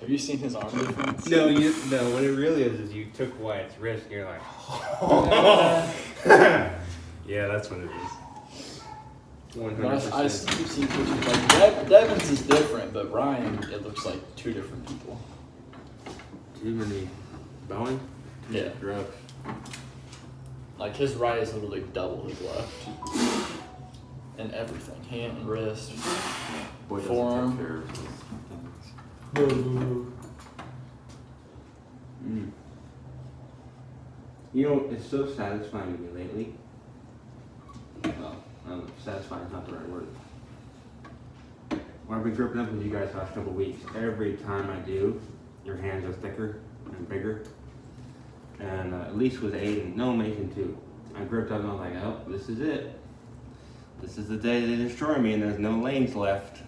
Have you seen his arm difference? No, what it really is you took Wyatt's wrist and you're like, yeah, that's what it is. 100%. I keep seeing pictures. Like, Devin's is different, but Ryan, it looks like two different people. Too many bowing? Yeah. Drugs. Like, his right is literally double his left. And everything. Hand and wrist. Boy doesn't forearm. take care of his things. You know, it's so satisfying to me lately. Satisfying is not the right word. When I've been gripping up with you guys the last couple of weeks, every time I do, your hands are thicker and bigger. And at least with Aiden, no, Mason too. I gripped up and I was like, oh, this is it. This is the day they destroy me and there's no lanes left.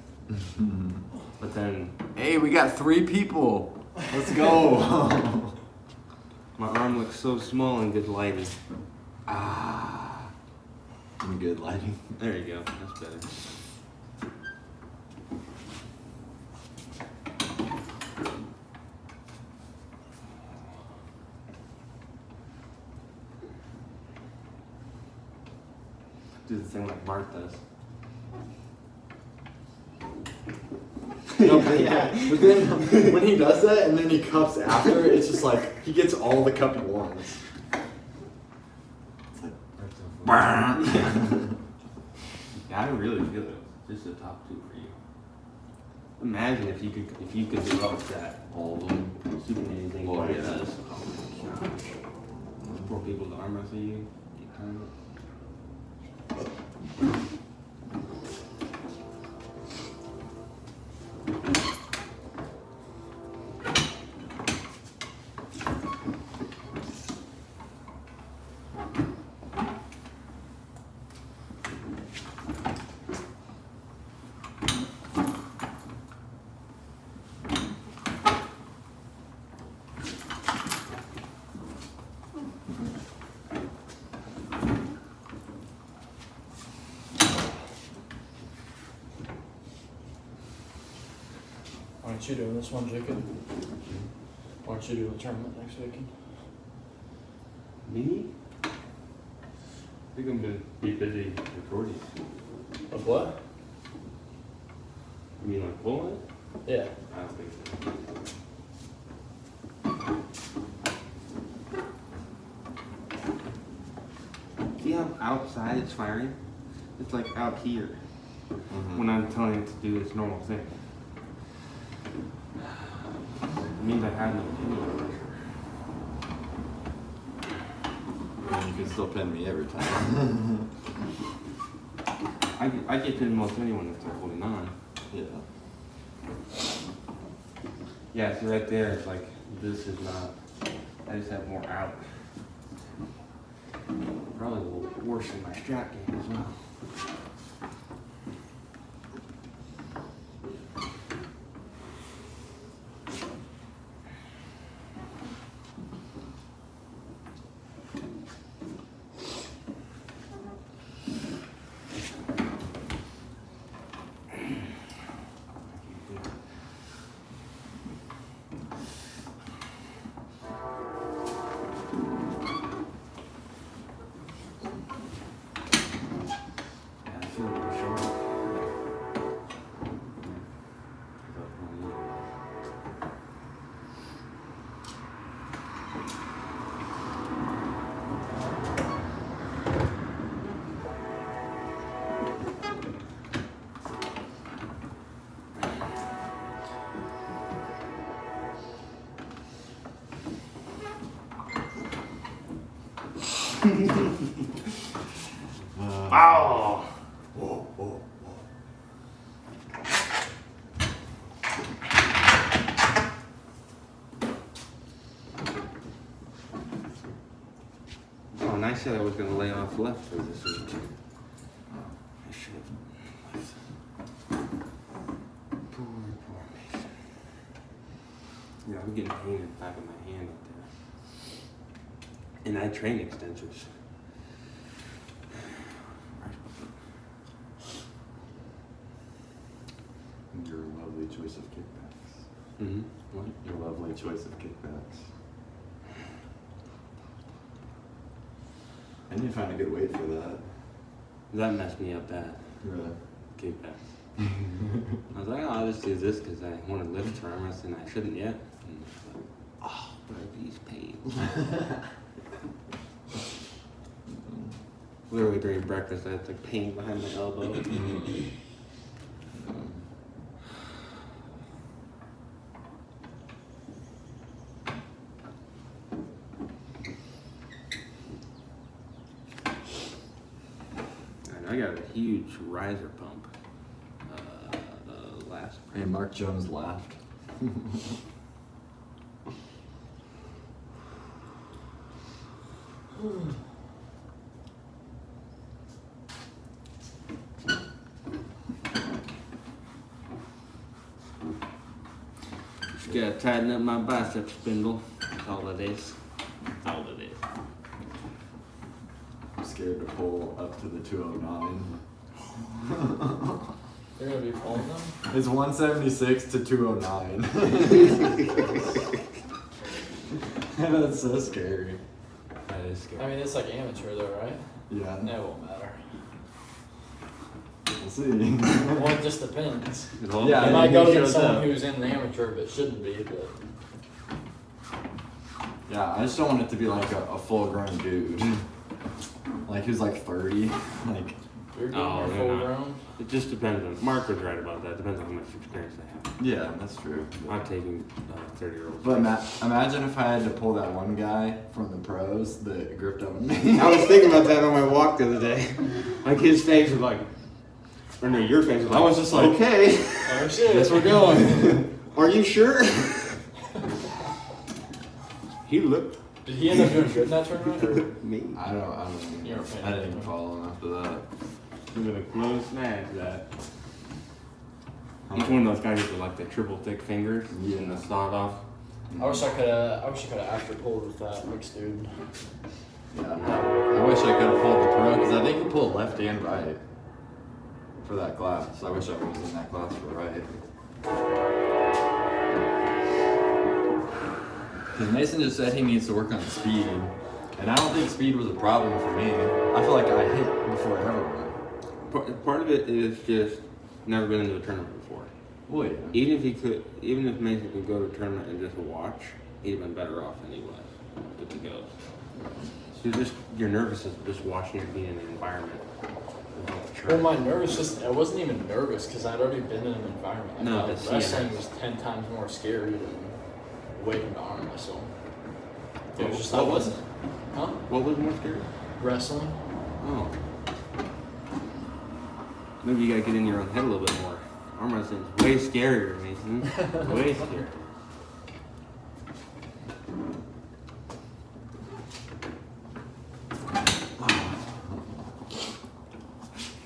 But then... Hey, we got 3 people. Let's go. my arm looks so small in good lighting. In good lighting. There you go. That's better. Do the thing like Mark does. No, yeah. But then when he does that and then he cups after, it's just like he gets all the cup he wants. It's like, Yeah, I really feel it. Just the top 2 for you. Imagine if you could develop that. all of them. Super anything. Oh, Mark yeah. does. Oh my gosh. Those poor people to arm wrestle you. Why aren't you doing this one, Jacob? Why aren't you doing the tournament next weekend? Me? I think I'm gonna be busy recording. Of what? You mean like pulling? Yeah. I don't think so. See how outside it's firing? It's like out here when I'm telling it to do this normal thing. It means I have no pin pressure. And you can still pin me every time. I get pinned most anyone if they're holding on. Yeah. Yeah, see right there, it's like, this is not, I just have more out. Probably a little worse in my strap game as well. Ow! Whoa, whoa, Oh, and I said I was going to lay off left for this week. I should have. Poor Mason. Yeah, I'm getting pain in the back of my hand up there. And I train extensors. Your lovely choice of kickbacks. Mm-hmm. What? Your lovely choice of kickbacks. I need to find a good weight for that. That messed me up bad. Really? Kickback. I was like, oh, I'll just do this because I want to lift for arm wrestling. I shouldn't yet. And it's like, oh, but these pains. Literally during breakfast, I had like pain behind my elbow. And I got a huge riser pump. The last. Hey, Mark Jones laughed. Just gotta tighten up my bicep spindle. That's all it is. That's all it is. I'm scared to pull up to the 209. You're gonna be pulling them? It's 176 to 209. That's so scary. That is scary. I mean, it's like amateur though, right? Yeah. No, it won't matter. We'll see. Well, it just depends. Yeah, You I might mean, go who against shows someone up? who's in the amateur but shouldn't be, but Yeah, I just don't want it to be like a full-grown dude. Like who's like 30. Like, you're getting Oh, more they're full not. grown. It just depends on. Mark was right about that. It depends on how much experience they have. yeah, that's true. I've taken 30-year-olds. But imagine if I had to pull that one guy from the pros that gripped up on me. I was thinking about that on my walk the other day. Like his face was like, or no, your face was like. I was just like, okay, Oh shit. guess we're going. Are you sure? He looked Did he end up doing good in that tournament? Or? me. I don't You're a fan. I didn't even follow him after that. I'm gonna close snatch that. Each one of those guys with like the triple thick fingers and the sawed off. I wish I could have after pulled with that mixed dude. Yeah. I wish I could have pulled the pro because I think he pulled left and right for that class. I wish I was in that class for right. Because Mason just said he needs to work on speed, and I don't think speed was a problem for me. I feel like I hit before everyone. Part of it is just never been into a tournament before. Well, yeah. Even if Mason could go to a tournament and just watch, he'd have been better off than he was good to go. So you're nervous just watching it being in an environment. Well, my nervous system, I wasn't even nervous because I'd already been in an environment. No, I the thought wrestling CNS. was 10 times more scary than waiting to arm wrestle. It was just, What I was wasn't. Huh? What was more scary? Wrestling? Oh. Maybe you gotta get in your own head a little bit more. Arm wrestling's way scarier, Mason. Way scarier.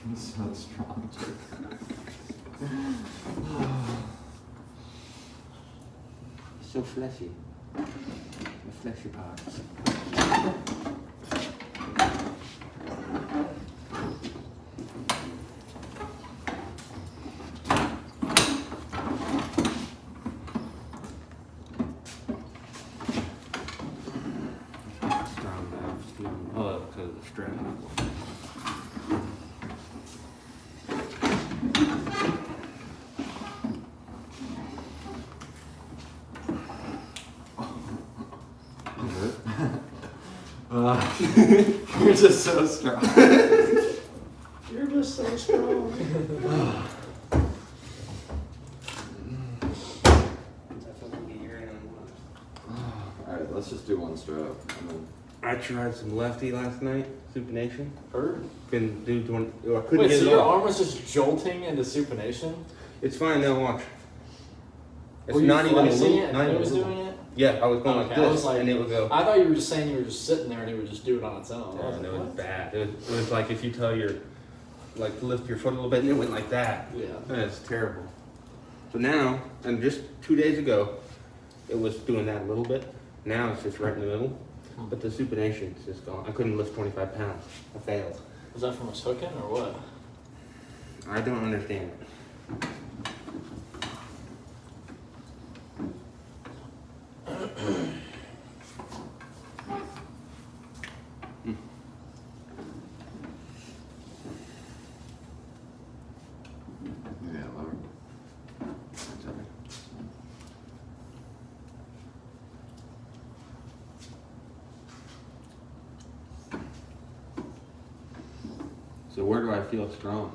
I'm so strong. So fleshy. The fleshy parts. Strong mouth, feeling up because of the strap. You're just so strong. You're just so strong. Alright, let's just do one strap. And then I tried some lefty last night, supination. Hurt? Couldn't do one. I couldn't Wait, get so it your off. arm was just jolting into supination? It's fine now. Watch. It's Were you not even a flexing little. it Not and even it was a little. doing it? Yeah, I was going like Okay, I this, was like, and it would go. I thought you were just saying you were just sitting there and it would just do it on its own. I was And like, it was what? bad. It was like if you tell your, like to lift your foot a little bit, and it went like that. Yeah. That's terrible. So now, and just 2 days ago, it was doing that a little bit. Now it's just right in the middle. But the supination's just gone. I couldn't lift 25 pounds. I failed. Was that from us hooking or what? I don't understand it. So where do I feel strong?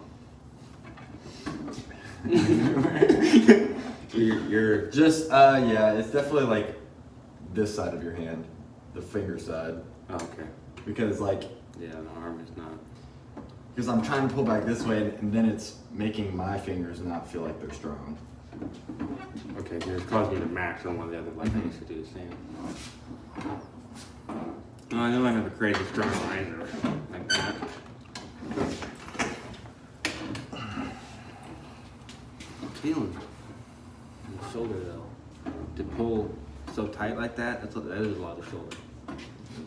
you're Just yeah, it's definitely like this side of your hand, the finger side, oh, okay. because like Yeah, the arm is not. because I'm trying to pull back this way, and then it's making my fingers not feel like they're strong. Okay, so it's causing me to max on one of the other like I used to do the same. Oh, I know I have a crazy strong riser like that. I'm feeling it. The shoulder though. To pull so tight like that, that is a lot of shoulder.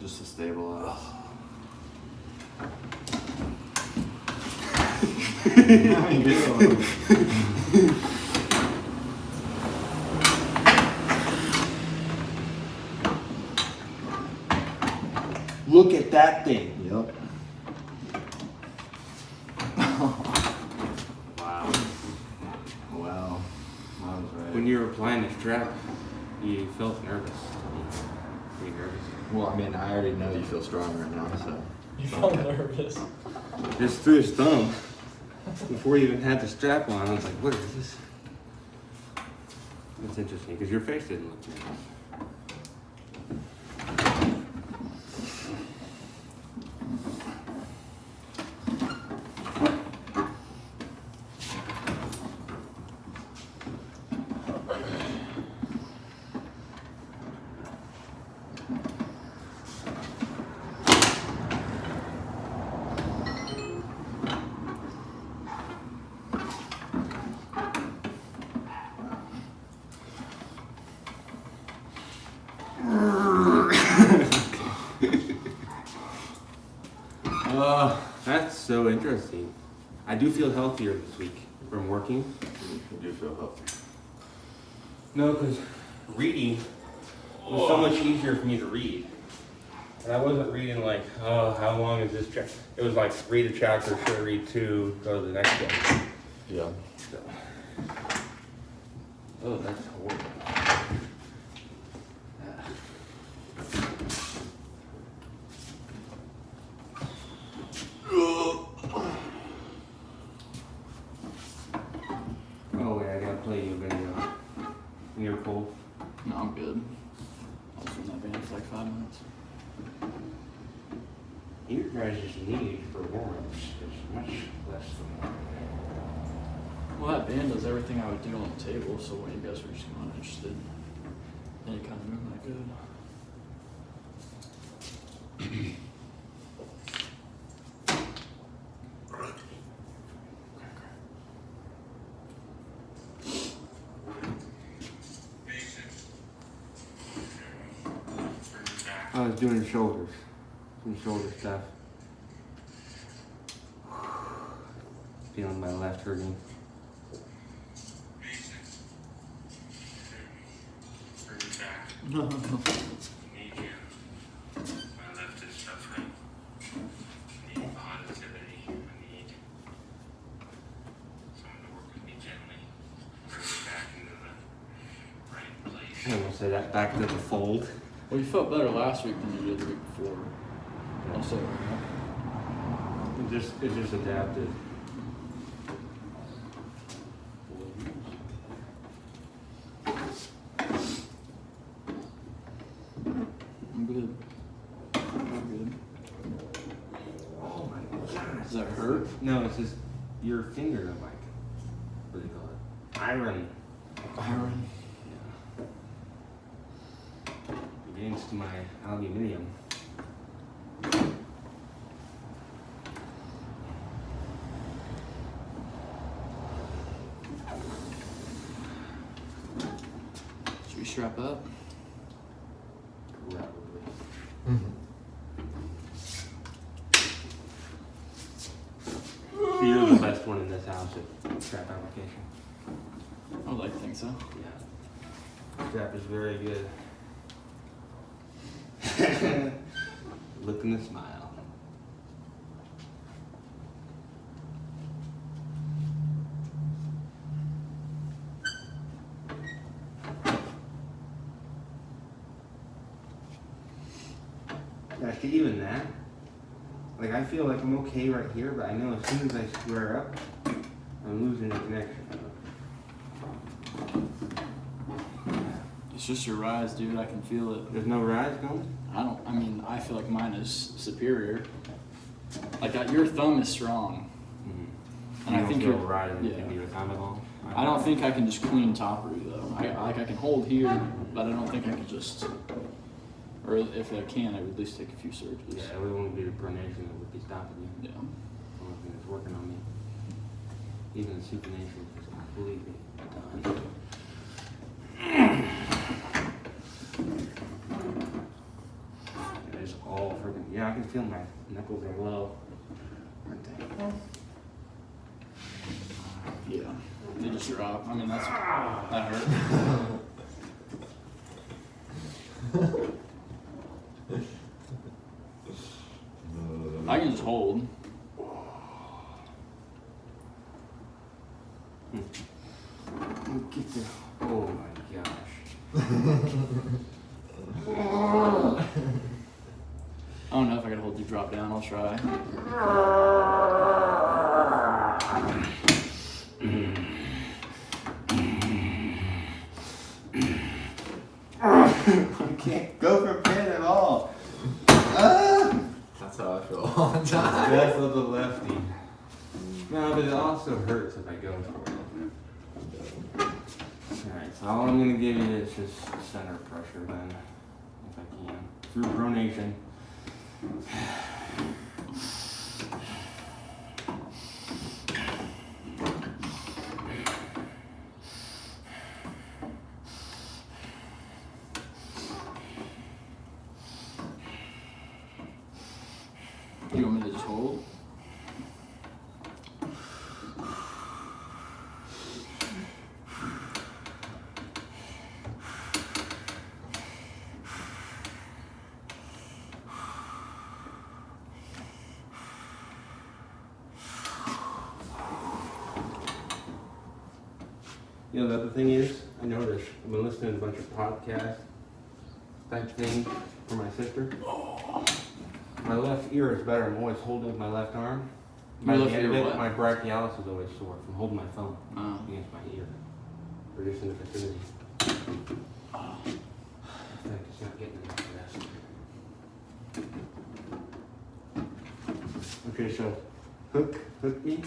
Just to stabilize. Look at that thing. Yep. Wow. Wow. I was right. When you were applying the strap, you felt nervous. Were you nervous? Well, I mean, I already know you feel strong right now, so. You felt nervous. Just through his thumb. Before you even had the strap on, I was like, what is this? That's interesting, because your face didn't look nervous. That's so interesting. I do feel healthier this week from working. You do feel healthy. No, because reading was so much easier for me to read. And I wasn't reading like, oh, how long is this chapter? It was like, read a chapter, sure, read two, go to the next one. Yeah. So. Oh, that's horrible. Oh wait, I gotta play you a video. And you're cold. No, I'm good. I was in that band for like 5 minutes. Your guys' need for warmth is much less than mine. Well, that band does everything I would do on the table, so when you guys were just not interested, then you kind of move that good. I was doing shoulders. Some shoulder stuff. Feeling my left hurting. No. Need you. My left is suffering. I need positivity. I need someone to work with me gently. Bring me back into the right place. I almost say that back to the fold. Well, you felt better last week than you did the week before. I'll say that. It just adapted. I'm good. I'm good. Oh my god. Does that hurt? No, it's just your finger, like, what do you call it? Iron. Iron. Yeah. Against my aluminium. Should we strap up? Probably. So you're the best one in this house at strap application. I would like to think so. Yeah. Strap is very good. Look and smile. Actually, even that, Like I feel like I'm okay right here, but I know as soon as I square up, I'm losing the connection. It's just your rise, dude. I can feel it. There's no rise going? I mean, I feel like mine is superior. Like, your thumb is strong. Mm-hmm. And I think you're you're, riding yeah. your thumb at all? I don't think I can just clean top root, though. I can hold here, but I don't think I can just, or if I can, I would at least take a few surges. Yeah, it would only be the pronation that would be stopping you. Yeah. The only thing that's working on me. Even the supination is completely done. It's all freaking, yeah, I can feel my knuckles are low. Aren't they? Yeah. They just drop. I mean, that hurt. I can just hold. Get the, oh my gosh. I don't know if I can hold the drop down. I'll try. I can't go for pin at all. That's how I feel all the time. That's of the lefty. No, but it also hurts if I go for it. Alright, so all I'm gonna give you is just center pressure then, if I can. Through pronation. You want me to just hold? You know, the other thing is, I noticed, I've been listening to a bunch of podcasts type thing for my sister. My left ear is better. I'm always holding with my left arm. By Your the left end of ear it, what? my brachialis is always sore from holding my phone Oh. against my ear. Or just in the vicinity. Oh. I think it's not getting enough rest. Okay, so hook me,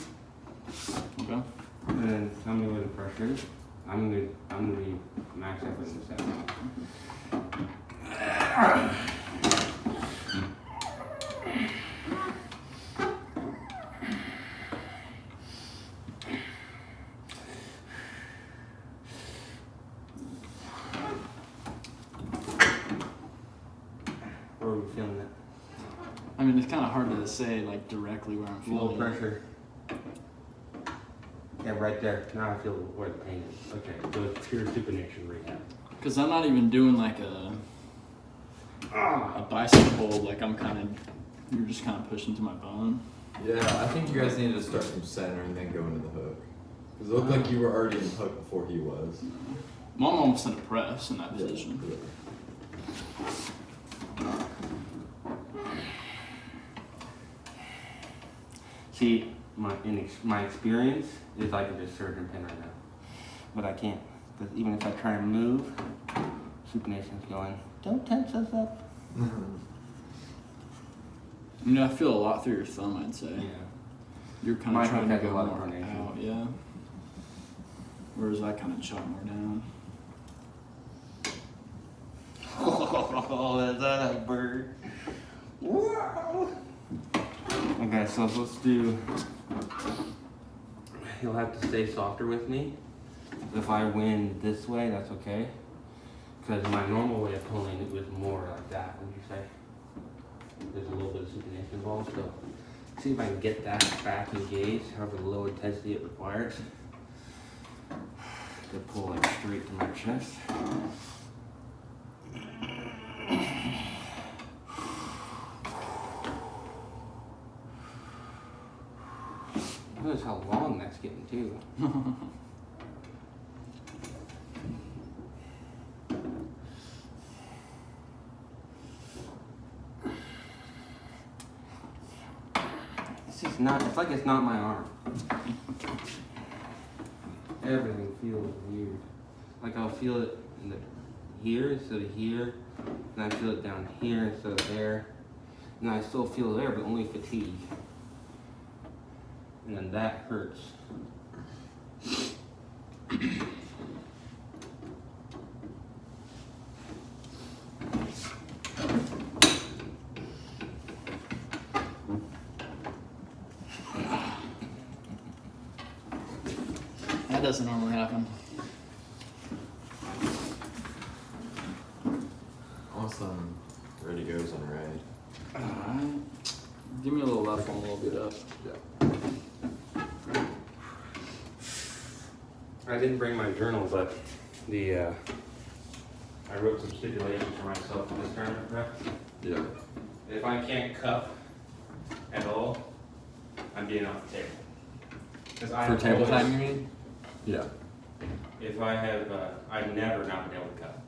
Okay. and then tell me where the pressure is. I'm gonna be max effort in the second. Where are we feeling it? I mean, it's kind of hard to say like directly where I'm Low feeling. pressure. Yeah, right there. Now I feel where the pain is. Okay, so it's pure supination rehab. Because I'm not even doing like a bicep hold. Like you're just kind of pushing to my bone. Yeah, I think you guys need to start from center and then go into the hook. Because it looked like you were already in the hook before he was. Mom almost in a press in that Yeah, position. yeah. See, my experience is I could just surge and pin right now. But I can't. Because even if I try and move, supination's going, don't tense us up. I mean, I feel a lot through your thumb, I'd say. Yeah. You're kind Mine of trying to has a go lot of more pronation. out, yeah. Whereas I kind of chop more down. Oh, is that a bird? Wow. Okay, so let's do. You'll have to stay softer with me. If I win this way, that's okay. Because my normal way of pulling it was more like that, would you say? There's a little bit of supination involved, so see if I can get that back engaged, however low intensity it requires. To pull like straight to my chest. Notice how long that's getting too. not. It's like it's not my arm. Everything feels weird. Like I'll feel it in the here instead of here, and I feel it down here instead of there, and I still feel there, but only fatigue. And then that hurts. That doesn't normally happen. Awesome. Ready goes on Ray. Alright. Give me a little left one, a little bit up. Yeah. I didn't bring my journal, but I wrote some stipulations for myself for this tournament prep. Yeah. If I can't cup at all, I'm being off the table. 'Cause I For table always- time, you mean? Yeah. If I have, I've never not been able to cup.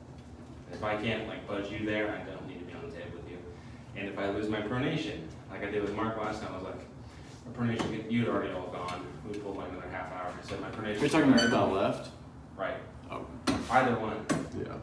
If I can't like budge you there, I don't need to be on the table with you. And if I lose my pronation, like I did with Mark last time, I was like, my pronation, you'd already all gone. We pulled like another half hour. I said my pronation. You're talking about left? Right. Oh. Either one. Yeah.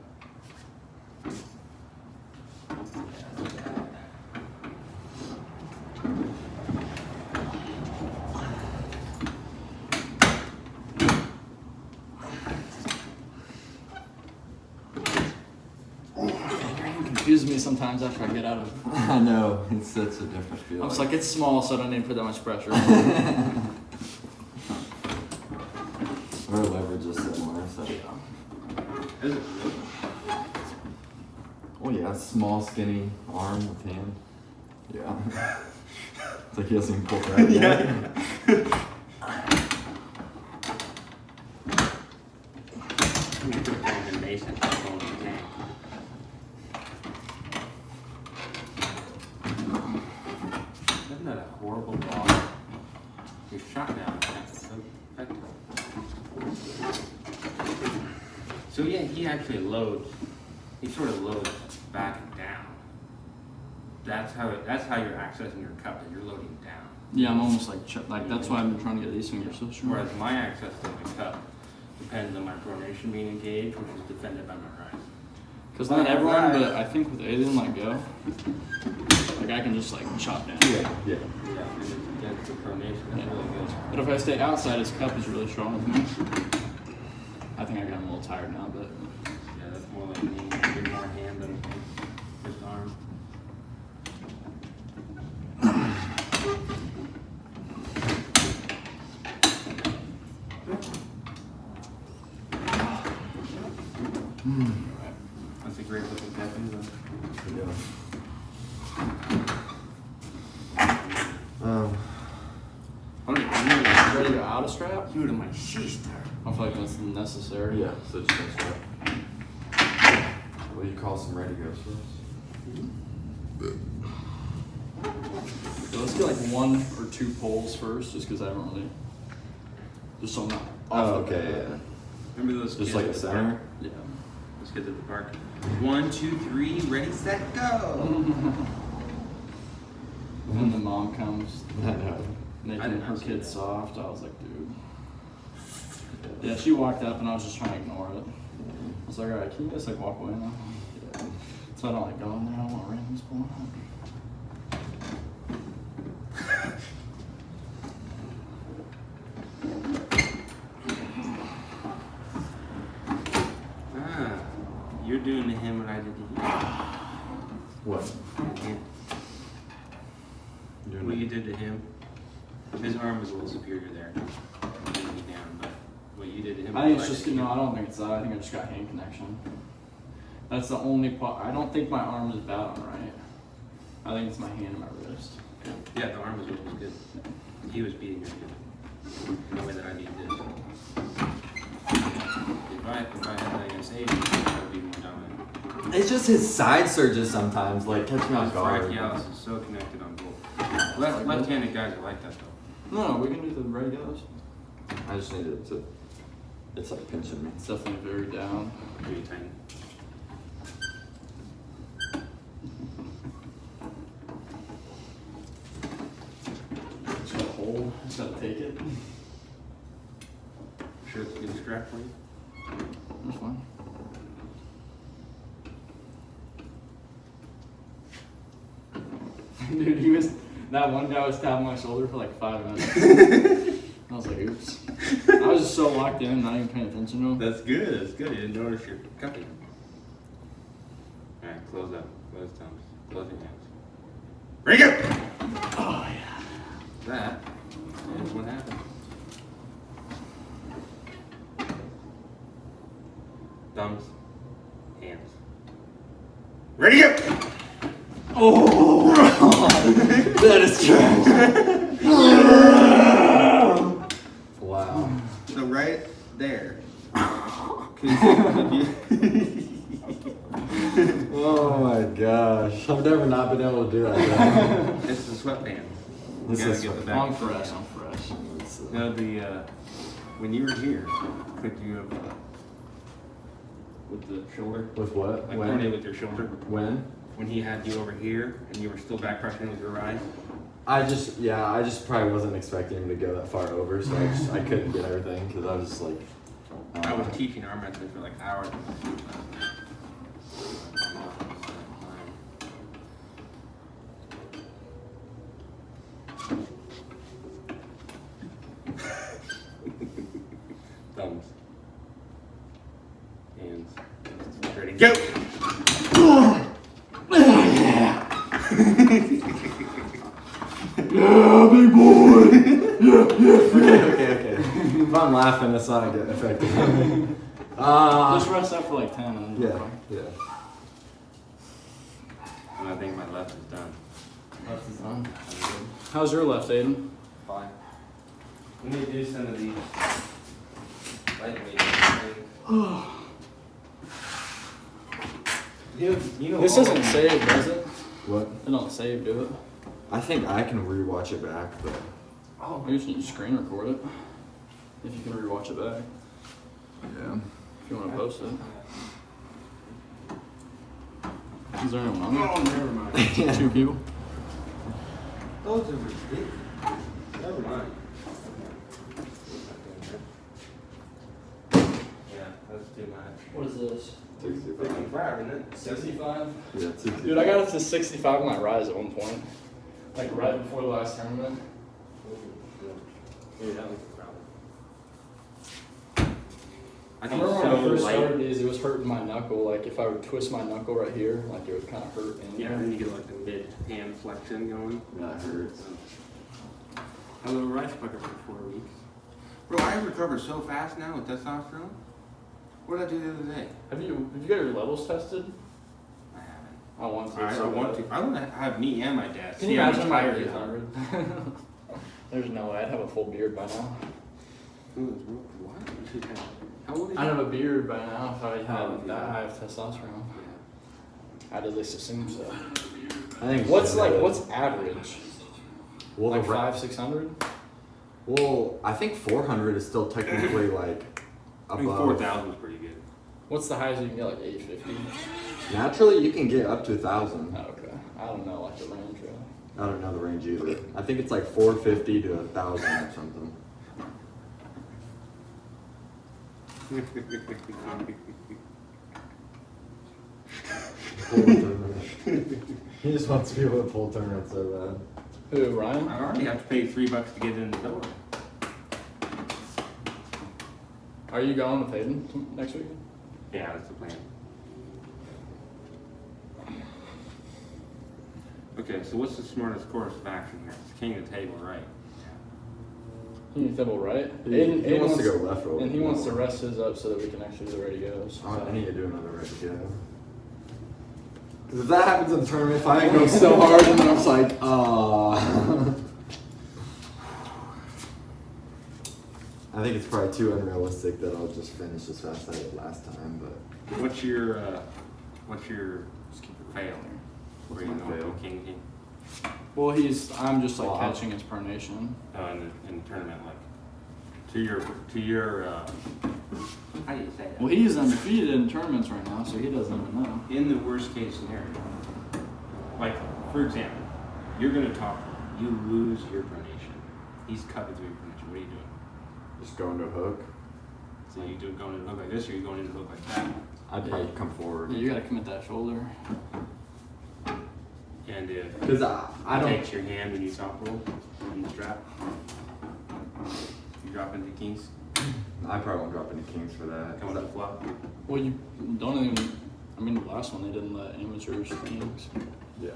Confuses me sometimes after I get out of it. I know. It's such a different feeling. I'm just like, it's small, so I don't need to put that much pressure. Our leverage is similar, so. Is it? Oh yeah, small, skinny arm with hand. Yeah. It's like he doesn't even pull right. Yeah. We put it down in Mason. Isn't that a horrible ball? Your shot down. That's so effective. So yeah, he actually loads. He sort of loads back and down. That's how you're accessing your cup. That you're loading down. Yeah, I'm almost like, that's why I've been trying to get these fingers so strong. Whereas my access to the cup depends on my pronation being engaged, which is defended by my right. Because not everyone, but I think with Alien Let Go, like I can just like chop down. Yeah. Yeah, and it's against the pronation. That's Yeah. really good. But if I stay outside, his cup is really strong with me. I think I got him a little tired now, but Yeah, that's more like me. I do more hand than just arm. That's a great looking tattoo though. Yeah. I'm ready to go out of strap. You to my sister. I feel like that's necessary. Yeah, so just gonna start. Will you call some ready goes for us? So let's get like 1 or 2 pulls first, just because I haven't really. Just so I'm not. off Oh, the okay, bat. yeah. Remember those Just kids like at a the center? park? Yeah. Those kids at the park. 1, 2, 3, ready, set, go. When the mom comes, I know. I making did her not see kid that. soft, I was like, dude. Yeah, she walked up and I was just trying to ignore it. I was like, alright, can you just like walk away now? Yeah. So I don't like go in there, I don't want randoms pulling up. Ah, you're doing to him what I did to you. What? What you did to him. His arm was a little superior there. Getting me down, but what you did to him. I think was it's just, what I did to I don't think it's that. I think I just got hand connection. That's the only part. I don't think my arm is bad on right. I think it's my hand and my wrist. you. Yeah, the arm was good. He was beating your hand. The way that I beat this. If I had that against Aiden, I would be more dominant. It's just his side surges sometimes, like catch me off His guard. brachialis is so connected on both. Left-handed guys are like that though. No, we can do the ready goes. I just needed to. It's like pinching me. It's definitely very down. Pretty tiny. Just gotta hold just gotta take it. Sure it's a good strap for you? That's fine. Dude, that one guy was tapping my shoulder for like 5 minutes. I was like, oops. I was just so locked in, not even paying attention to him. That's good. That's good. You didn't notice your cupping. All right, close up. Close thumbs. Close your hands. Ready, go! Oh, yeah. That is what happened. Thumbs. Hands. Ready, go! Oh, that is trash. Wow. So right there. Oh my gosh. I've never not been able to do that. Though. It's the sweatband. This You gotta is get the sweat- back. I'm fresh. No, when you were here, could you have with the shoulder? With what? Like When? coordinate with your shoulder? When? When he had you over here and you were still back crushing with your eyes? I just probably wasn't expecting him to go that far over, so I couldn't get everything because I was just like. I was teaching arm wrestling for like hours. Thumbs. Hands. Ready, go! Yeah, big boy. Okay. If I'm laughing, it's not good effective. Just rest up for like 10 and then you'll be Yeah, fine. yeah. And I think my left is done. Left is on. How's your left, Aiden? Fine. We need to do some of these lightweight things. You know This all isn't of saved, does it? What? It don't save, do it? I think I can rewatch it back, but Oh, you just need to screen record it. If you can rewatch it back. yeah. If you want to post it. Is there anyone on Oh, there? never mind. 2 people? Those are ridiculous. Never mind. Yeah, that's too much. What is this? 65. 55, isn't it? 65? Yeah, 65. Dude, I got up to 65 on my rise at one point. Like right before the last tournament. Yeah, that was a problem. I I think remember when I so first light. started these, it was hurting my knuckle. Like if I would twist my knuckle right here, like it would kind of hurt in Yeah, there. and you get like the mid-hand flexion going. Yeah, it hurts. A little rice bucket for 4 weeks. Bro, I recover so fast now with testosterone. What did I do the other day? Have you got your levels tested? I haven't. I want to. I so want bad. to. I want to have me and my dad. Can see you how imagine my tired you 800? There's no way. I'd have a full beard by now. are. What? You should have. How old are you? I'd have a beard by now if I had Oh, that yeah. high of testosterone. I'd at least assume so. I think. What's average? Well, Like the 500-600? Well, I think 400 is still technically like I think above. 4,000 is pretty good. What's the highest you can get? Like 850? Naturally, you can get up to 1,000. Oh, okay. I don't know, like the range really. I don't know the range either. I think it's like 450 to 1,000 or something. Pull tournament. He just wants to be able to pull tournament so bad. Who, Ryan? I already have to pay $3 to get in the door. Are you going with Hayden next week? Yeah, that's the plan. Okay, so what's the smartest course of action here? It's king of the table, right? He needs double right. He wants to go left roll. And he wants to rest his up so that we can actually do the ready goes. I need to do another ready go. Because if that happens in the tournament, if I go so hard and then I'm just like, I think it's probably too unrealistic that I'll just finish as fast as I did last time, but What's your fail? Where you my going fail? for king? Well, I'm just like Wow. catching his pronation. In the tournament, like to your how do you say that? Well, he's undefeated in tournaments right now, so he doesn't even know. In the worst case scenario, like for example, you're gonna talk, you lose your pronation. He's cutting through your connection. What are you doing? Just going to a hook. So you do going in a hook like this, or you going in a hook like that? I'd probably come forward. Yeah, you gotta commit that shoulder. And if Because I it don't. takes your hand when you top roll on the strap, you drop into kings, I probably won't drop any kings for that. come with the flop. Well, you don't even. I mean, the last one they didn't let amateurs kings. Yeah.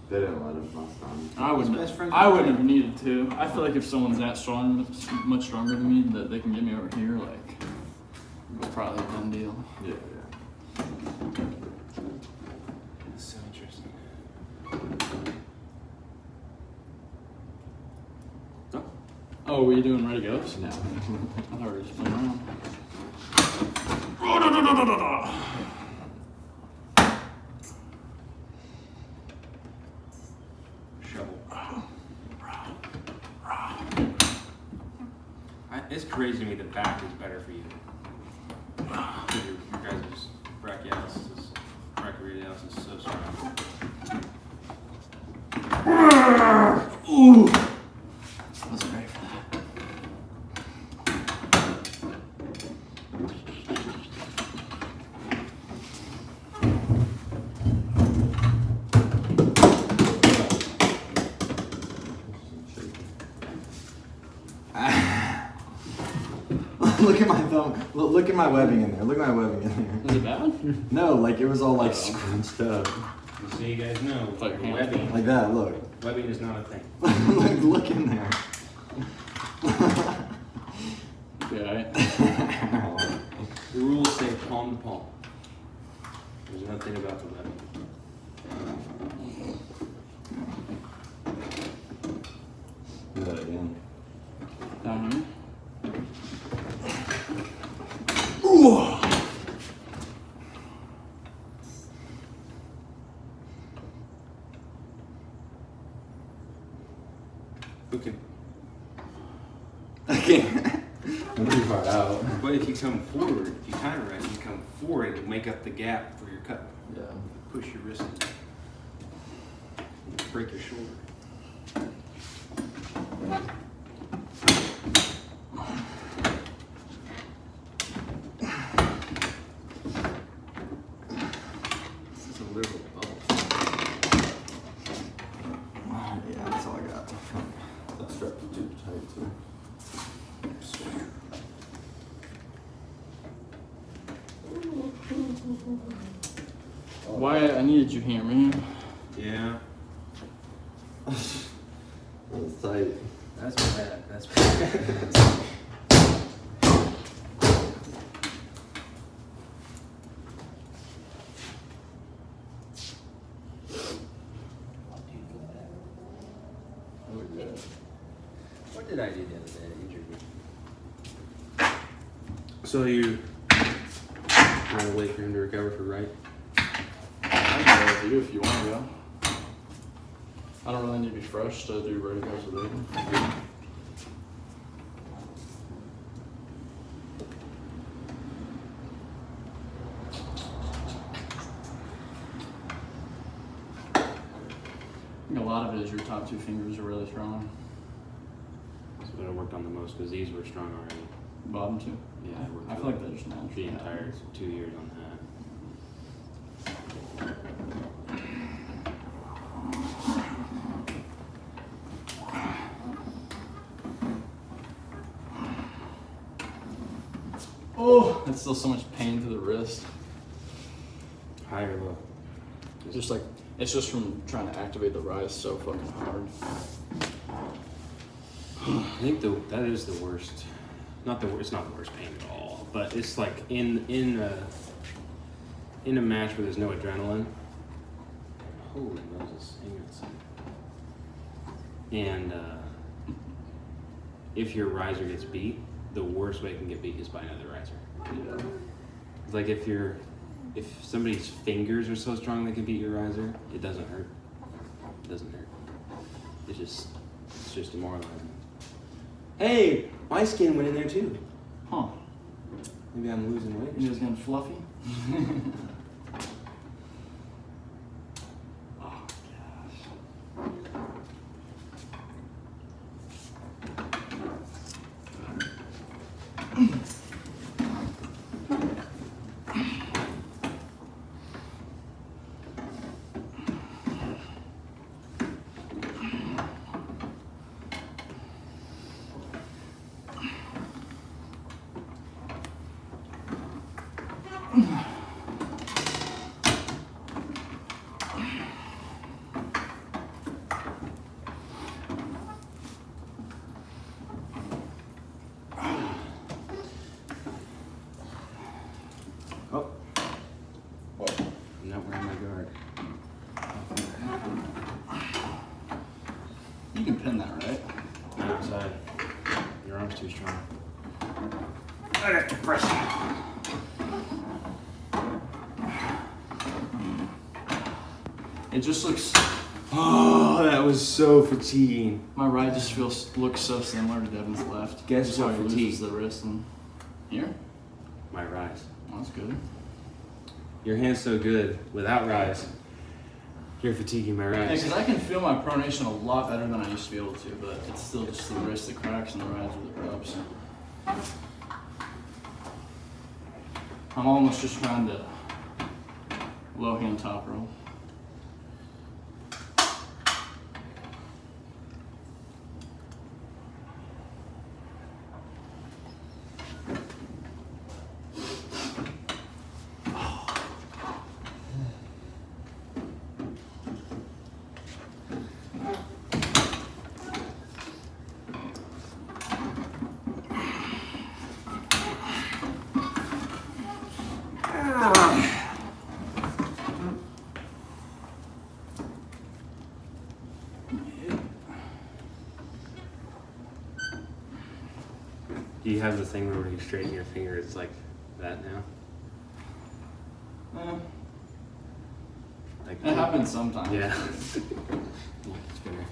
They didn't let us last time. I wouldn't. Best friends I with wouldn't have needed to. I feel like if someone's that strong, much stronger than me, that they can get me over here, like, it's probably a done deal. Yeah, That's so interesting. Oh, Oh, were you doing ready goes? yeah. No. I thought we were just playing around. shovel. It's crazy to me the back is better for you. Your guys' brachialis is so strong. Ooh! Wasn't ready for that. Look at my thumb. Look at my webbing in there. Look at my webbing in Is it bad? there. No, like it was all like Oh. scrunched up. So you guys know, It's like hand- webbing, Like that, look. webbing is not a thing. Look in there. Yeah, The rules say palm to palm. There's nothing about the webbing. Do that again. down here. Okay. I can't. I'm pretty far out. But if you come forward, if you time it right, you come forward and make up the gap for your cut. Yeah. Push your wrist in. Break your shoulder. This is a literal bubble. Yeah, that's all I got. That strap is too tight too. Why I needed you here, man. Yeah, That's tight. that's bad. That's bad. What did I do the other day that injured me? So you trying to wait for him to recover for right? I can go with you if you want to go. I don't really need to be fresh to do ready goes with Aiden. I think a lot of it is your top two fingers are really strong. That's what I worked on the most because these were strong already. Bottom two. Yeah, I worked I feel like they're just natural. the entire 2 years on that. Oh, that's still so much pain to the wrist. High or low? Just like it's just from trying to activate the rise so fucking hard. I think that is the worst. Not the worst. It's not the worst pain at all. But it's like in a match where there's no adrenaline. Holy Moses! Hang on a second. And if your riser gets beat, the worst way it can get beat is by another riser. Yeah. It's like if somebody's fingers are so strong they can beat your riser, it doesn't hurt. It doesn't hurt. It's just demoralizing. Hey, my skin went in there too. Huh. Maybe I'm losing weight. You just getting fluffy? Oh gosh. hard. You can pin that, right? Not outside. Your arm's too strong. I'd have to press it. It just looks. Oh, that was so fatiguing. My right just looks so similar to Devin's left. Guess Just how what he loses fatigue? the wrist and here. My rise. Oh, that's good. Your hand's so good without rise. You're fatiguing my Yeah, rise. because I can feel my pronation a lot better than I used to be able to, but it's still just the wrist that cracks and the rise with the props. I'm almost just trying to low hand top roll. Do you have the thing where you straighten your finger? It's like that now? Like It happens sometimes. Yeah. It's better.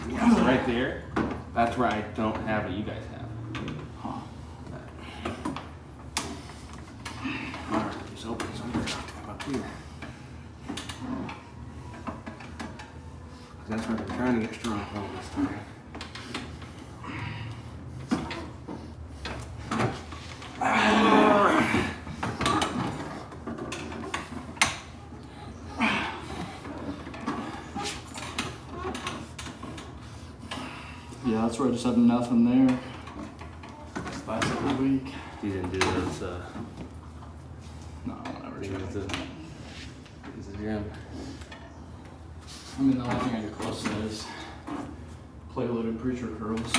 Yeah, so right there, that's where I don't have what you guys have. Huh. Alright, just open somewhere up here. That's where I'm trying to get strong all this time. Yeah, that's where I just had nothing there. Last every week. You didn't do those, No, whatever. things to use the gym. I mean, the only thing I get close to is play loaded preacher curls.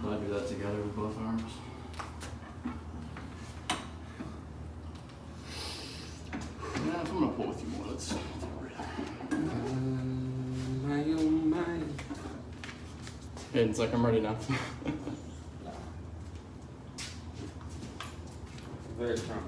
But I do that together with both arms. Yeah, if I'm gonna pull with you more, let's do it. My oh my. It's like I'm ready now. Very strong.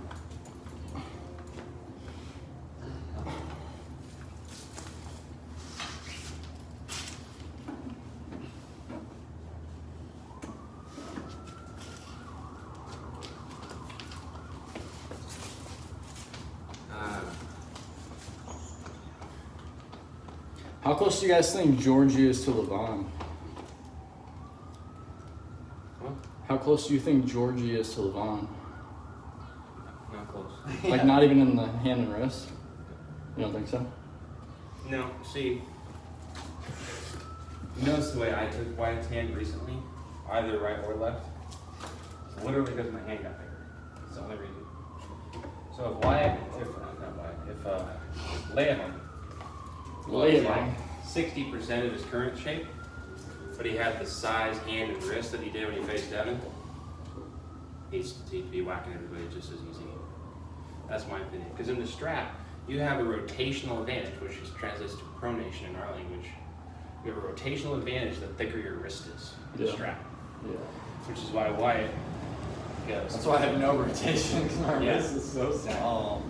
How close do you guys think Georgie is to Levon? What? How close do you think Georgie is to Levon? Not close. Like not even in the hand and wrist? You don't think so? No, see. You notice the way I took Wyatt's hand recently, either right or left? It's literally because my hand got bigger. It's the only reason. So if Wyatt, if Leon was like 60% of his current shape, but he had the size, hand, and wrist that he did when he faced Devin, he'd be whacking everybody just as easy. That's my opinion. Because in the strap, you have a rotational advantage, which is translates to pronation in our language. You have a rotational advantage the thicker your wrist is in the Yeah. strap. Yeah. Which is why Wyatt goes. That's why I have no rotation because my Yeah. wrist is so small.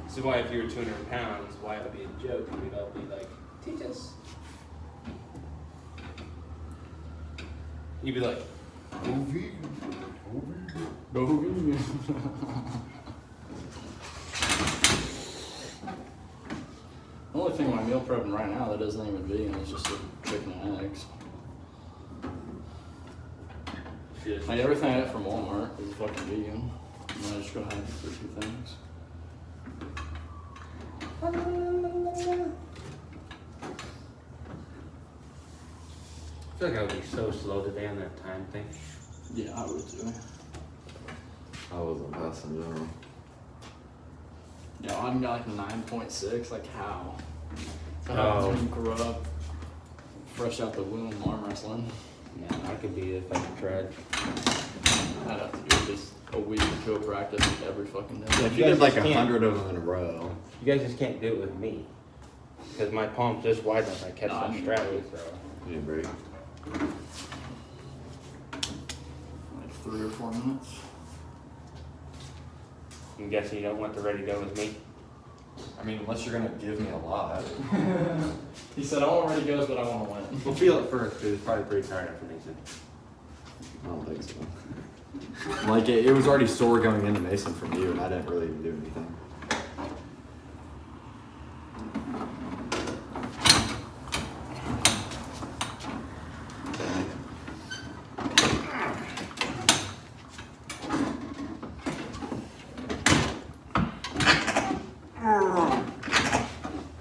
So why if you were 200 pounds, Wyatt would be a joke and we'd all be like, teach us. You'd be like, The only thing my meal prepping right now that isn't even vegan is just the chicken and eggs. shit. Like everything I get from Walmart is fucking vegan. And I just go ahead for two things. I feel like I would be so slow today on that time thing. Yeah, I would too. I wasn't fast in general. Yeah, I got like a 9.6. Like how? So Oh. I grew up fresh out the womb arm wrestling. Yeah, I could be if I tried. I'd have to do at least a week or two of practice every fucking day. If you you guys did like just can't- 100 of them in a row. You guys just can't do it with me. Because my palm's just wide enough I catch Nah, that I strap. know. So. You need a break. Like 3 or 4 minutes. I'm guessing you don't want the ready to go with me? I mean, unless you're gonna give me a lot. He said, I want ready goes, but I want to win. We'll feel it first, because it's probably pretty tired after Mason. I don't think so. Like it was already sore going into Mason from you, and I didn't really even do anything.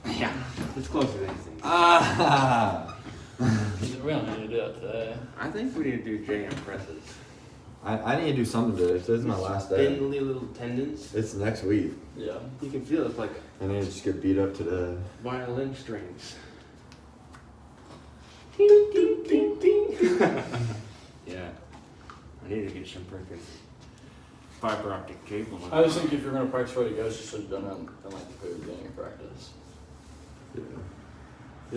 Yeah, it's close as anything. Ah! We don't need to do that today. I think we need to do JM presses. I need to do something today. Today's my last day. Spindly little tendons. It's next week. Yeah. You can feel it's like I need to just get beat up today. violin strings. Ding, ding, ding, ding. Yeah. I need to get some freaking fiber optic cable. I just think if you're going to practice ready goes, you should have done it in like the very beginning of practice. Yeah.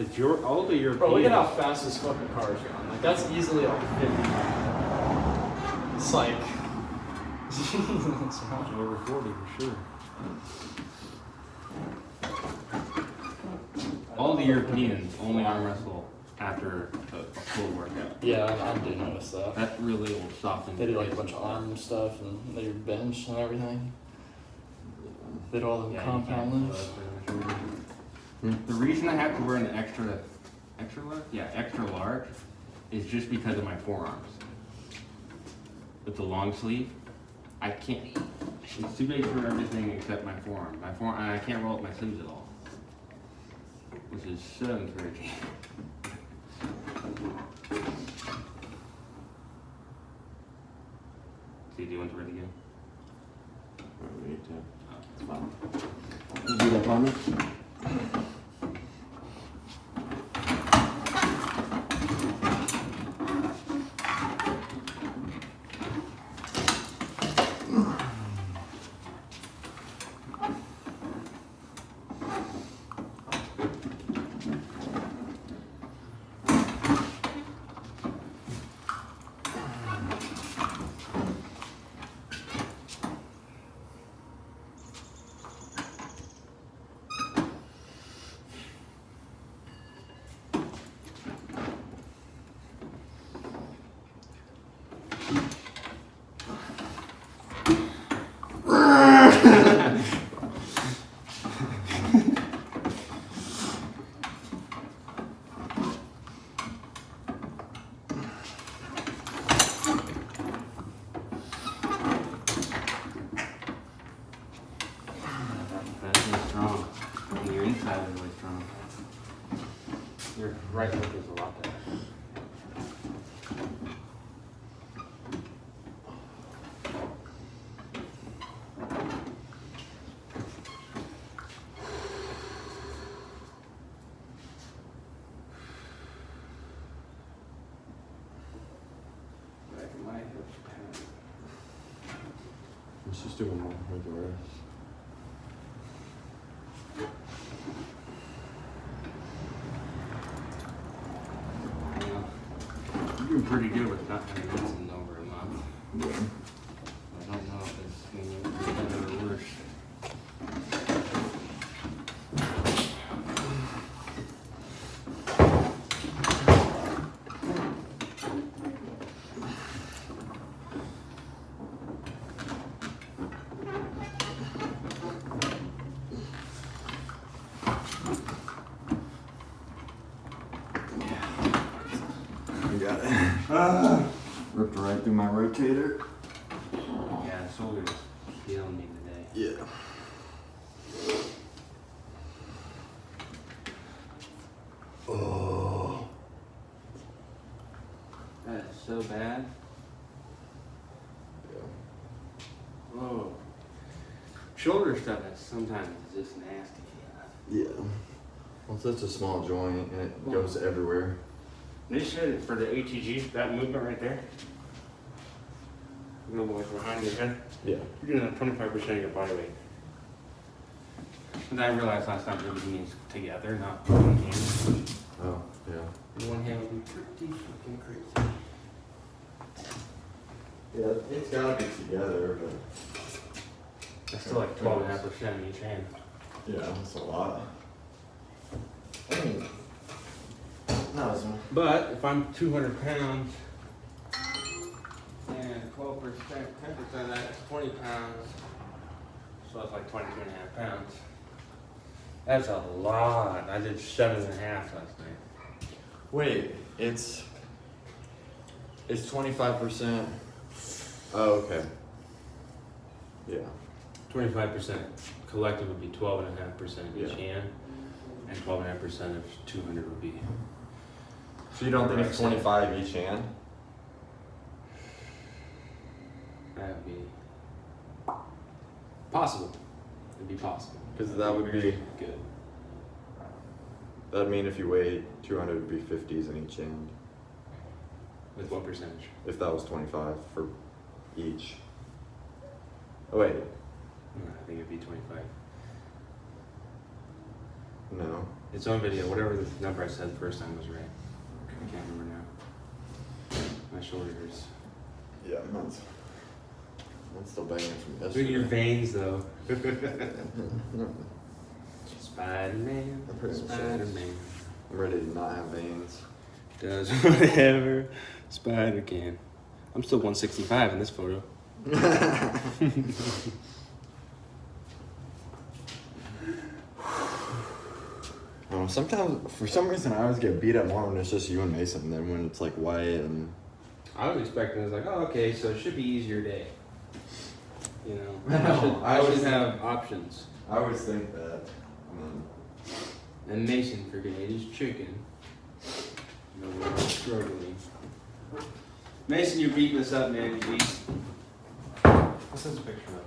It's your all the European. Bro, look at how fast this fucking car is going. Like, that's easily like 50. It's like. It's not- over 40 for sure. All the Europeans only arm wrestle after a full workout. Yeah, I do notice that. That really will soften. They do like a bunch of arm stuff and they do bench and everything. They do all the Yeah, compound you lifts. can't. The reason I have to wear an extra large? Yeah, extra large is just because of my forearms. With the long sleeve, I can't. It's too big for everything except my forearm. And I can't roll up my sleeves at all, which is so encouraging. So do you want to ready to go? We need to. It's fine. You do that on me? That's really strong. And your inside is really strong. Your right hook is a lot better. Back of my hips pound. Let's just do one more. Make it rest. You're doing pretty good with not having medicine over a month. Yeah. I don't know if it's going to be better or worse. You got it. Ripped right through my rotator. Yeah, the shoulder's killing me today. Yeah. Oh. That is so bad. Oh. Shoulder stuff is sometimes just nasty. Yeah. Well, it's such a small joint and it goes everywhere. They said for the ATG, that movement right there, No more behind your head. Yeah. You're doing 25% of your body weight. And I realized last time we were knees together, not one hand. Oh, yeah. And one hand would be pretty fucking crazy. Yeah, it's gotta be together, but That's still like 12.5% in each hand. yeah, that's a lot. I mean, no, it's not. But if I'm 200 pounds and 12%, 10% of that is 20 pounds. So that's like 22.5 pounds. That's a lot. I did 7.5 last night. Wait, it's 25%. Oh, okay. Yeah. 25% collective would be 12.5% each Yeah. hand, and 12.5% of 200 would be. So you don't think it's 25 each hand? That would be possible. It'd be possible. Because that would be, Good. that'd mean if you weighed 200, it would be 50s in each hand. With what percentage? If that was 25 for each. Oh, wait. I think it'd be 25. No. It's on video. Whatever the number I said the first time was right. I can't remember now. My shoulder hurts. Yeah, mine's still banging from Look at your yesterday. veins, though. Spider-Man. I'm pretty much Spider-Man. I'm ready to not have veins. Does whatever Spider can. I'm still 165 in this photo. Sometimes, for some reason, I always get beat up more when it's just you and Mason than when it's like Wyatt and. I was expecting, I was like, oh, okay, so it should be easier day. You know, I I should was- have options. I always think that. And Mason freaking ate his chicken. No, we're struggling. Mason, you're beating us up, man, you beast. What's this picture of?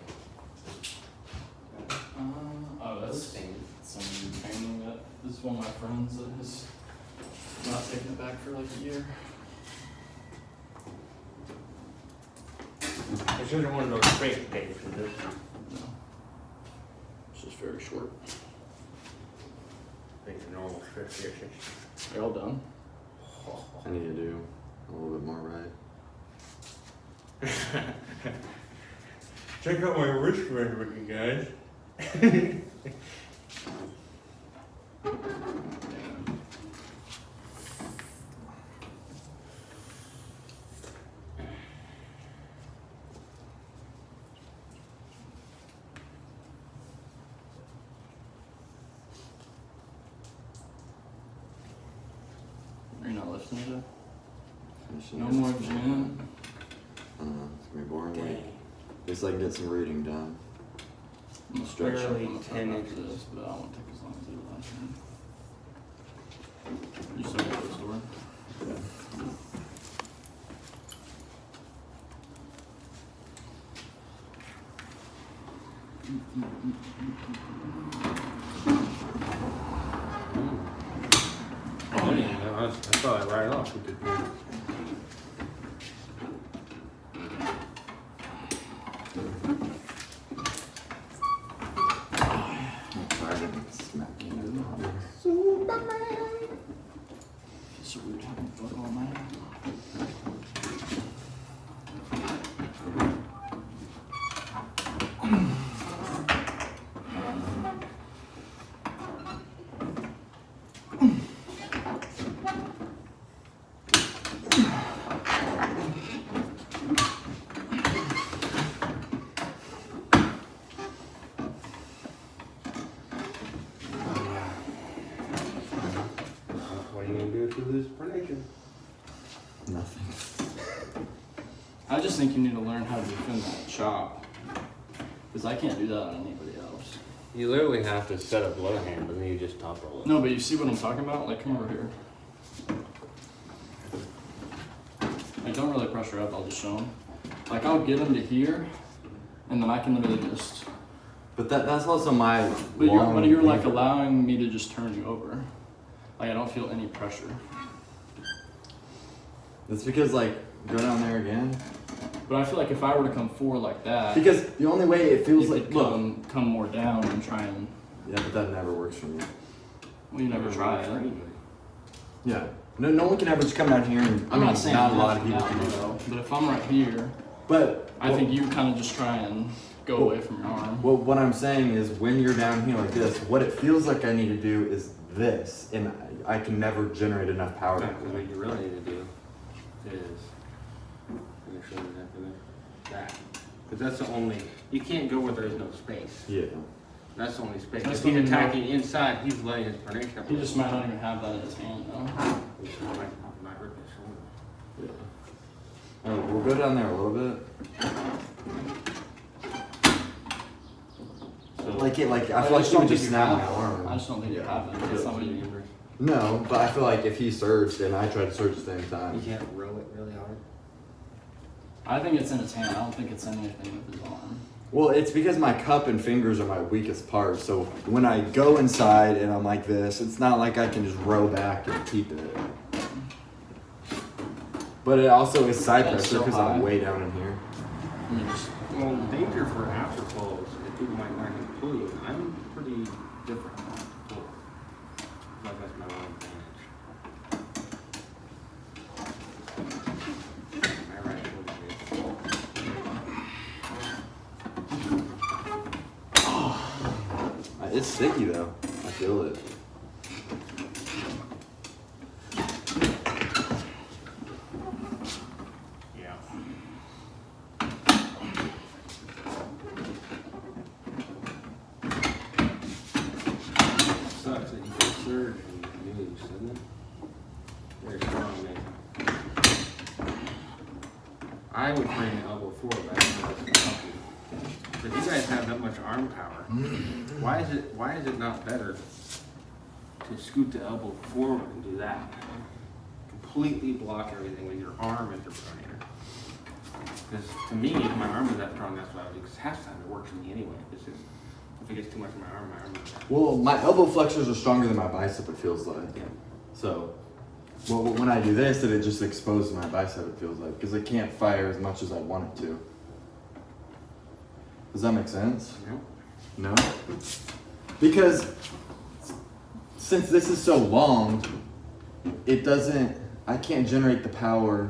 Oh, that's some training that this is one of my friends that has not taken it back for like a year. I should have one of those straight days for this. No. It's just very short. I think the normal 50 or 60. Are y'all done? I need to do a little bit more right. Check out my wristband with you guys. Are you not lifting today? Finishing No it. more gym. It's gonna be a boring week. At least I can get some reading done. I'm gonna stretch up Barely on the 10 top after inches. this, but I won't take as long as it last time. You still got this door? Oh, yeah, I thought I'd write it off. We could, I didn't smack you in the heart. It's so weird having a book all night. what are you going to do if you lose pronation? Nothing. I just think you need to learn how to defend that chop. Because I can't do that on anybody else. You literally have to set up low hand, but then you just top roll it. No, but you see what I'm talking about? Like, come over here. Like, don't really pressure up, I'll just show him. Like, I'll get him to here, and then I can literally just... But that's also my. But you're like long- allowing me to just turn you over. Like, I don't feel any pressure. It's because like go down there again. But I feel like if I were to come forward like that, Because the only way it feels you like could look. come more down and try and. Yeah, but that never works for me. Well, you never try it. Yeah. No one can ever just come down here and I'm not saying not a that lot of people now, can do that. though, but if I'm right here, But I think you kind of just try and go Well- away from your arm. Well, what I'm saying is when you're down here like this, what it feels like I need to do is this, and I can never generate enough power. to Because what you really need to do is, I'm gonna show you that. Because that's the only, you can't go where there's no space. Yeah. That's the only space. That's If he's the only- attacking inside, he's letting his pronation up. He just might not even have that in his hand, though. Might rip his shoulder. Yeah. We'll go down there a little bit. So, Like I feel I like just he would don't just think snap you my have it. arm. I just don't think you have it. It's not what you. No, but I feel like if he surged and I tried to surge at the same you time. can't row it really hard. I think it's in his hand. I don't think it's anything with his arm. Well, it's because my cup and fingers are my weakest part. So when I go inside and I'm like this, it's not like I can just row back and keep it. But it also is side That's pressure so because high. I'm way down in here. I mean, just Well, danger for after pulls, if people might not can pull you. I'm pretty different on pull. Like that's my own advantage. My right shoulder is It's sticky though. I feel it. yeah. Sucks that you can surge and moves, doesn't it? Very strong, man. I would bring an elbow forward, but I don't know if that's gonna help you. If you guys have that much arm power, why is it not better to scoot the elbow forward and do that? Completely block everything with your arm as your pronator. Because to me, if my arm is that strong, that's what I would do. Because half the time it works for me anyway. It's just, if it gets too much in my arm is Well, my elbow flexors are stronger than my bicep, it feels like. yeah. So, well, when I do this, it just exposes my bicep, it feels like. Because it can't fire as much as I want it to. Does that make sense? You know? No? Because since this is so long, it doesn't, I can't generate the power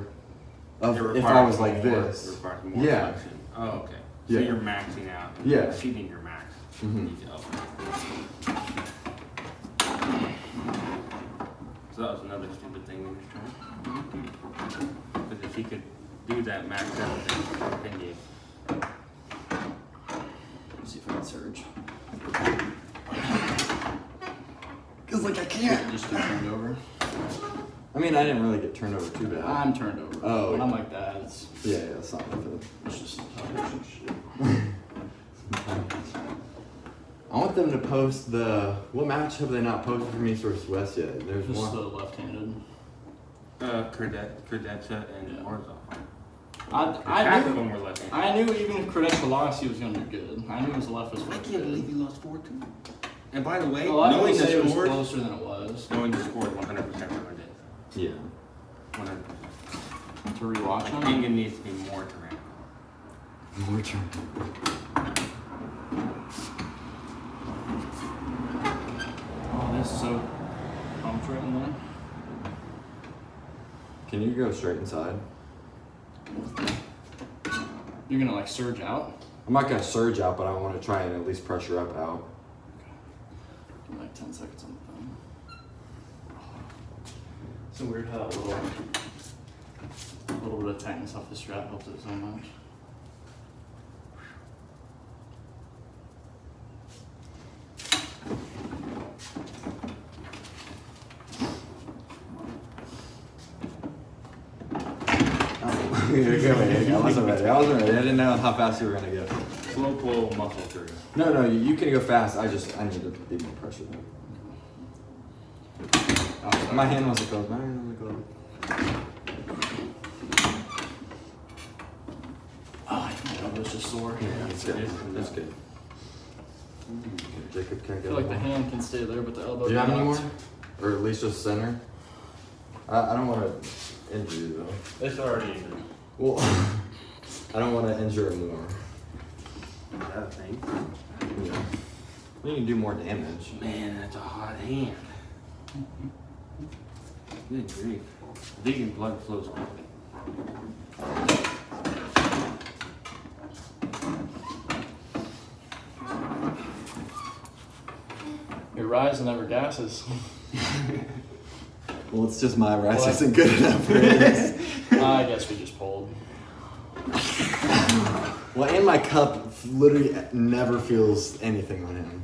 of It if I was requires like more- this. It requires more Yeah. flexion. Oh, okay. So Yeah. you're maxing out. And Yeah. Achieving your max. Mhm. Detail. So that was another stupid thing we were trying. Because if he could do that max out thing, then you. see if I can surge. Because, like, I can't. Just get turned over. I mean, I didn't really get turned over too bad. I'm turned over. Oh, When I'm yeah. like that, it's Yeah, it's not worth it. just shit. I want them to post the, what match have they not posted for me versus West yet? There's Just one. the left-handed. Credetta and Yeah. Orzov. I Half of knew. them were left handed. I knew even if Credential lost, he was going to be good. I knew his left was I supposed to can't be believe good. he lost 4-2. And by the way, A lot of knowing people say the it was scores, closer than it was. knowing the score is 100% ruined it. Yeah. 100%. To rewatch I him. think it needs to be more tyrannical. More turn. Oh, this is so pumped right in there. Can you go straight inside? You're going to like surge out. I'm not gonna surge out, but I want to try and at least pressure up out. Give me like 10 seconds on the phone. So weird how that little bit of tightness off the strap helps it so much. I wasn't ready. I didn't know how fast you were gonna go. Slow pull muscle through. No, you can go fast. I need to be more pressure. My hand wasn't closed. My hand wasn't closed. Oh, my elbow's just sore. Yeah, that's good. That's good. Jacob can't I go. feel like the hand can stay there, but the elbow Do you have any cannot. more? Or at least just center? I don't want to injure you though. It's already injured. Well, I don't want to injure him more. Is that a thing? Yeah. We can do more damage. Man, that's a hot hand. Good grief. Vegan blood flows quickly. Your rise never gasses. Well, it's just my rice Well, isn't good enough for his. I guess we just pulled. Well, and my cup literally never feels anything on him.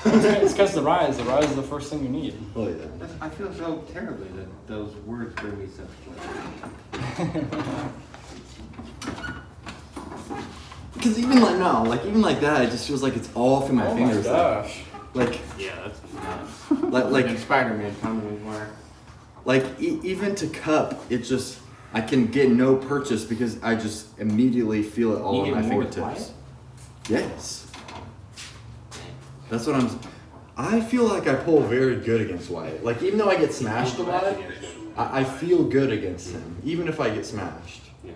It's because the rise is the first thing you need. Oh yeah. I feel so terribly that those words bring me such pleasure. Because even like that, it just feels like it's all through my Oh fingers. my gosh. Like Yeah, that's nuts. like Spider-Man coming where. even to cup, it just I can get no purchase because I just immediately feel it all You on get my more with fingertips. Yes. That's what I feel like I pull very good against Wyatt. Like even though I get smashed a lot, I feel good against him, even if I get smashed. Yeah.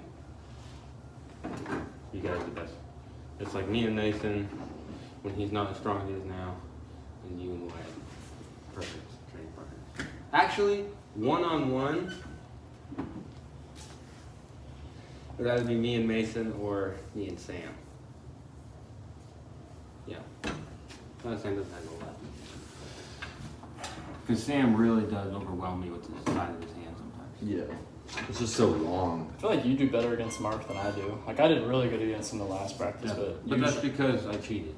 You guys are the best. It's like me and Nathan when he's not as strong as he is now, and you and Wyatt. Perfect training partners. Actually, one-on-one, it would either be me and Mason or me and Sam. Yeah. No, Sam doesn't handle that. Because Sam really does overwhelm me with the side of his hand sometimes. Yeah. It's just so long. I feel like you do better against Mark than I do. Like I did really good against him the last practice, Yeah, but that's because I cheated.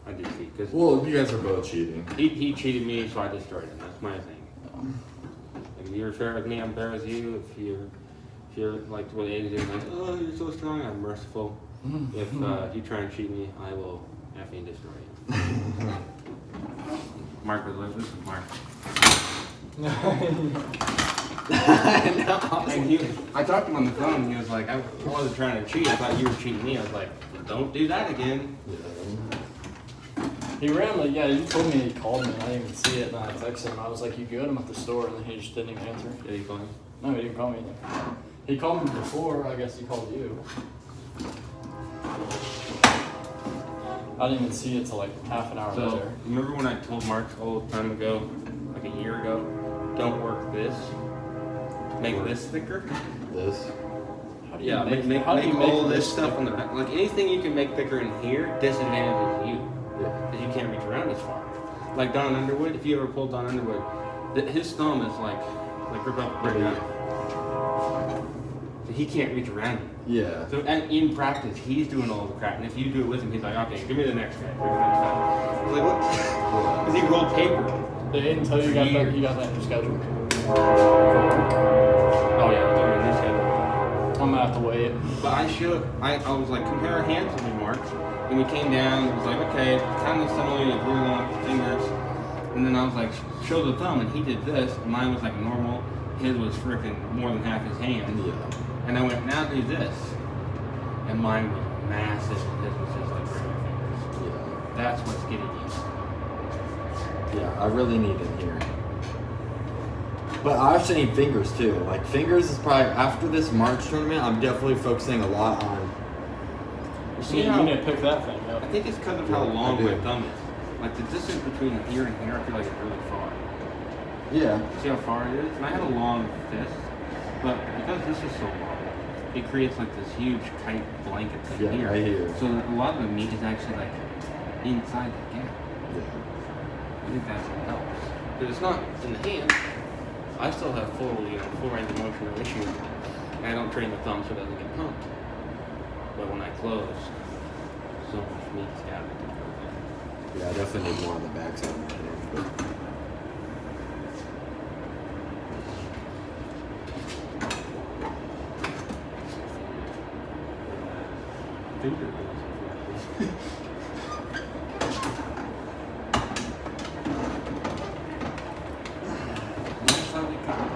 I did cheat. Because Well, you guys are both cheating. he cheated me, so I destroyed him. That's my thing. Like, if you're fair with me, I'm fair with you. If you're like what Aiden is like, oh, you're so strong, I'm merciful. If you try and cheat me, I will effing destroy you. Mark was like, this is Mark. I talked to him on the phone, and he was like, I wasn't trying to cheat. I thought you were cheating me. I was like, don't do that again. he randomly, yeah, you told me he called me and I didn't even see it, and I texted him. I was like, you good? I'm at the store, and then he just didn't even answer. Did he call me? No, he didn't call me either. He called me before, I guess he called you. I didn't even see it till like half an hour So, later. remember when I told Mark a long time ago, like a year ago, don't work this, make this thicker? This. How do you Yeah, make how do you all make this stuff on the back. Like anything you can make thicker in here, disadvantages you. Yeah. Because you can't reach around as far. Like Don Underwood, if you ever pulled Don Underwood, his thumb is like ripped up right now. So he can't reach around it. Yeah. So and in practice, he's doing all the crap. And if you do it with him, he's like, okay, give me the next guy. Give me the next guy. He's like, what? Because he rolled paper. They didn't tell you you got that in your schedule. Oh yeah, it's on this schedule. I'm gonna have to wait. But I was like, compare our hands with me, Mark. And we came down, it was like, okay, kind of similar, you have really long fingers. And then I was like, show the thumb, and he did this, and mine was like normal. His was freaking more than half his hand. Yeah. And I went, now do this. And mine was massive, and his was just like regular fingers. Yeah. That's what's getting you. Yeah, I really need it here. But I also need fingers too. Like fingers is probably after this March tournament. I'm definitely focusing a lot on. You See, see you how, need to pick that thing up. I think it's because of how Yeah, long I do. my thumb is. Like the distance between here and here, I feel like it's really far. Yeah. See how far it is? And I have a long fist, but because this is so long, it creates like this huge tight blanket thing Yeah, here. right here. So a lot of the meat is actually like inside the gap. Yeah. I think that's what helps. Because it's not in the hand. I still have full range of motion, no issue. And I don't train the thumb so it doesn't get pumped. But when I close, so much meat's gathered. Yeah, I definitely need more on the backside of my hand. Finger. That's how we come.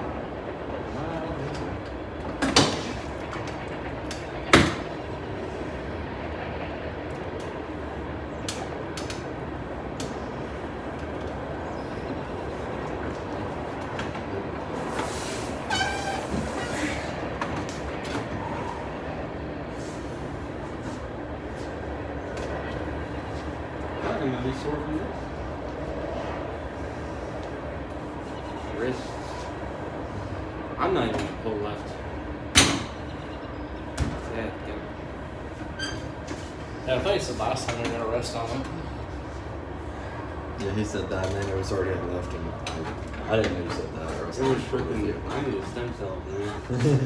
fucking at least sore from this. Wrists. I'm not even gonna pull left. Yeah, Yeah, I thought you said last time you were gonna rest on it. Yeah, he said that, and then it was already at left, and I didn't know you said that. Or else it was I would've freaking. with I need a stem cell, man. you.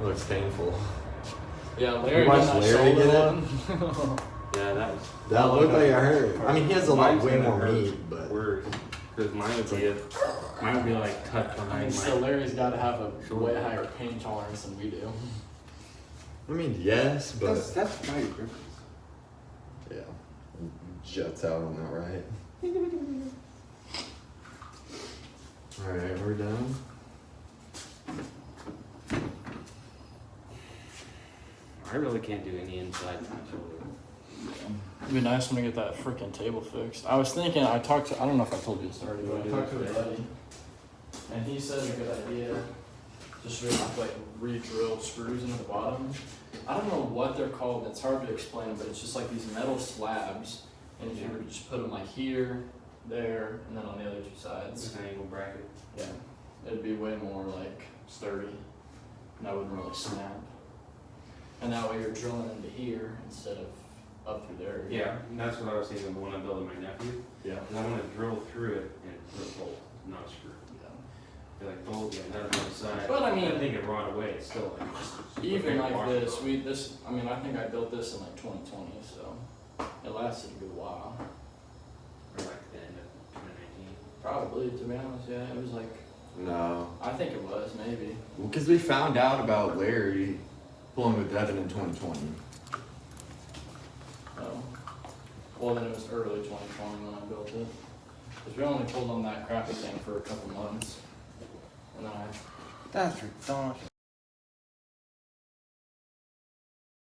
It looks painful. Yeah, Larry watched did that Larry shoulder get it? one. Yeah, that was. That looked like it hurt. I mean, he has a lot, Mine's way gonna more hurt meat, but worse. Because mine would be like tucked I mean, behind so my. Larry's got to have a way higher pain tolerance than we do. I mean, yes, but That's my difference. yeah, juts out on that, right? All right, we're done. I really can't do any inside my shoulder. It'd be nice when we get that freaking table fixed. I was thinking, I don't know if I told you this already, but I talked to a buddy, and he said a good idea, just like re-drill screws into the bottom. I don't know what they're called, it's hard to explain, but it's just like these metal slabs, and if you were to just put them like here, there, and then on the other two sides, It's an angle bracket. yeah, it'd be way more like sturdy, and that wouldn't really snap. And that way you're drilling into here instead of up through there. Yeah, and that's what I was thinking when I'm building my nephew. Yeah. Because I want to drill through it and put a bolt, not a screw. Be like bolt, yeah, that on the side. But I mean- I think it rot away. It's still like just Even like wash this, it. I mean, I think I built this in like 2020, so it lasted a good while. Or like the end of 2019. Probably, to be honest, yeah, it was like, No, I think it was, maybe. because we found out about Larry pulling with Devin in 2020. Oh. Well, then it was early 2020 when I built it. Because we only pulled on that crappy thing for a couple months. And then That's ridiculous.